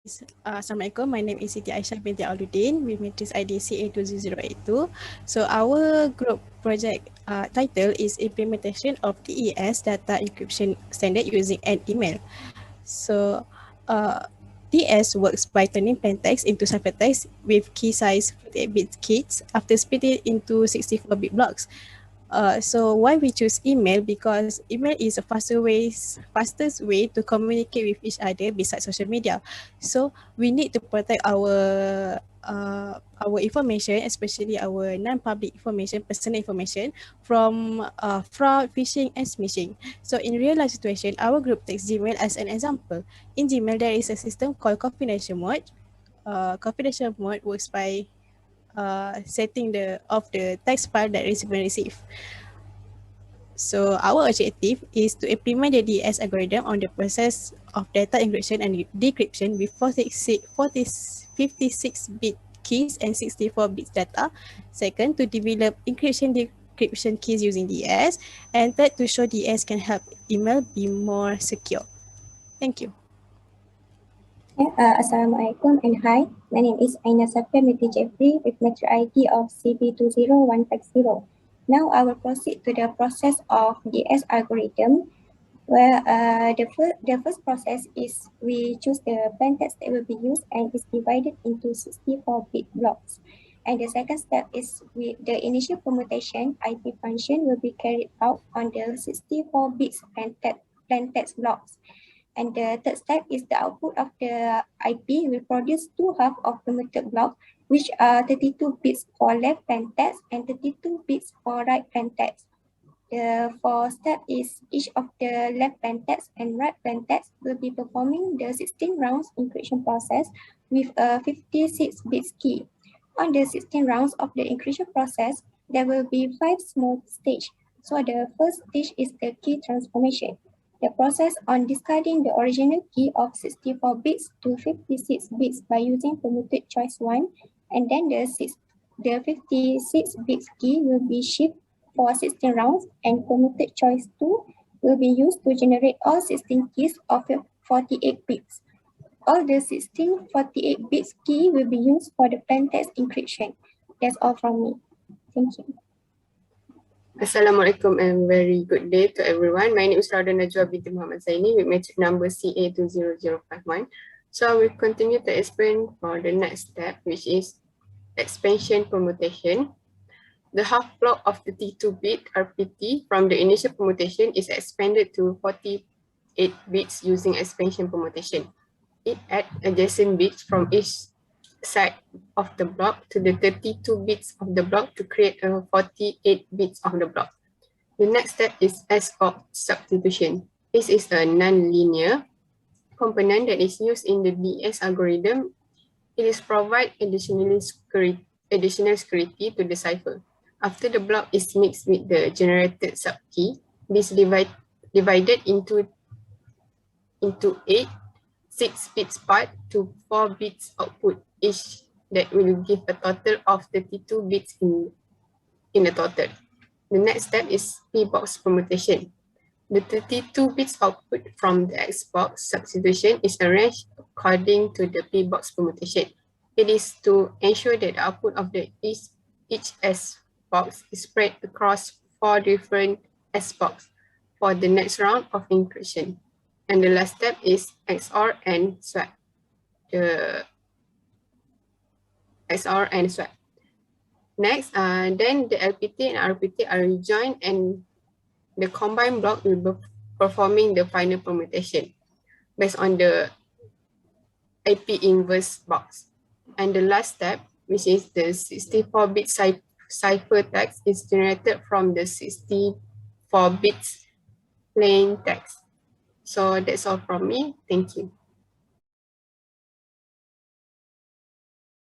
Assalamualaikum, my name is Siti Aisyah binti Aludin with matrix ID CA20082. So our group project title is Implementation of DES Data Encryption Standard using an email. So DES works by turning plain text into ciphertext with key size 48-bit keys after splitting it into 64-bit blocks. So why we choose email? Because email is a fastest way to communicate with each other besides social media. So we need to protect our information, especially our non-public information, personal information, from fraud, phishing, and smishing. So in real life situation, our group takes Gmail as an example. In Gmail, there is a system called confidential mode. Confidential mode works by setting the text file that recipient receive. So our objective is to implement the DS algorithm on the process of data encryption and decryption with 56-bit keys and 64-bit data. Second, to develop encryption decryption keys using DS. And third, to show DS can help email be more secure. Thank you. Assalamualaikum and hi. My name is Aina Safia Miti Jeffrey with matrix ID of CB20150. Now I will proceed to the process of DS algorithm where the first process is we choose the plain text that will be used and is divided into 64-bit blocks. And the second step is the initial permutation IP function will be carried out on the 64 bits plain text blocks. And the third step is the output of the IP will produce two halves of permuted block, which are 32 bits for left plain text and 32 bits for right plain text. The fourth step is each of the left plain text and right plain text will be performing the 16 rounds encryption process with a 56 bits key. On the 16 rounds of the encryption process, there will be 5 small stages. So the first stage is the key transformation. The process on discarding the original key of 64 bits to 56 bits by using permuted choice 1, and then the 56 bits key will be shipped for 16 rounds, and permuted choice 2 will be used to generate all 16 keys of 48 bits. All the 16 48 bits key will be used for the plain text encryption. That's all from me. Thank you. Assalamualaikum and very good day to everyone. My name is Rauda Najwa binti Muhammad Zaini with matrix number CA20051. So I will continue to explain for the next step, which is expansion permutation. The half block of the T2-bit RPT from the initial permutation is expanded to 48 bits using expansion permutation. It adds adjacent bits from each side of the block to the 32 bits of the block to create a 48 bits of the block. The next step is SOP substitution. This is a non-linear component that is used in the DS algorithm. It is provide additional security to the cipher. After the block is mixed with the generated subkey, this divided into 8 6 bits part to 4 bits output each that will give a total of 32 bits in the total. The next step is P-box permutation. The 32 bits output from the X-box substitution is arranged according to the P-box permutation. It is to ensure that the output of each S-box is spread across 4 different S-box for the next round of encryption. And the last step is XOR and swap. The XOR and swap. Next, then the LPT and RPT are rejoined and the combined block will be performing the final permutation based on the IP inverse box. And the last step, which is the 64-bit cipher text, is generated from the 64 bits plain text. So that's all from me. Thank you.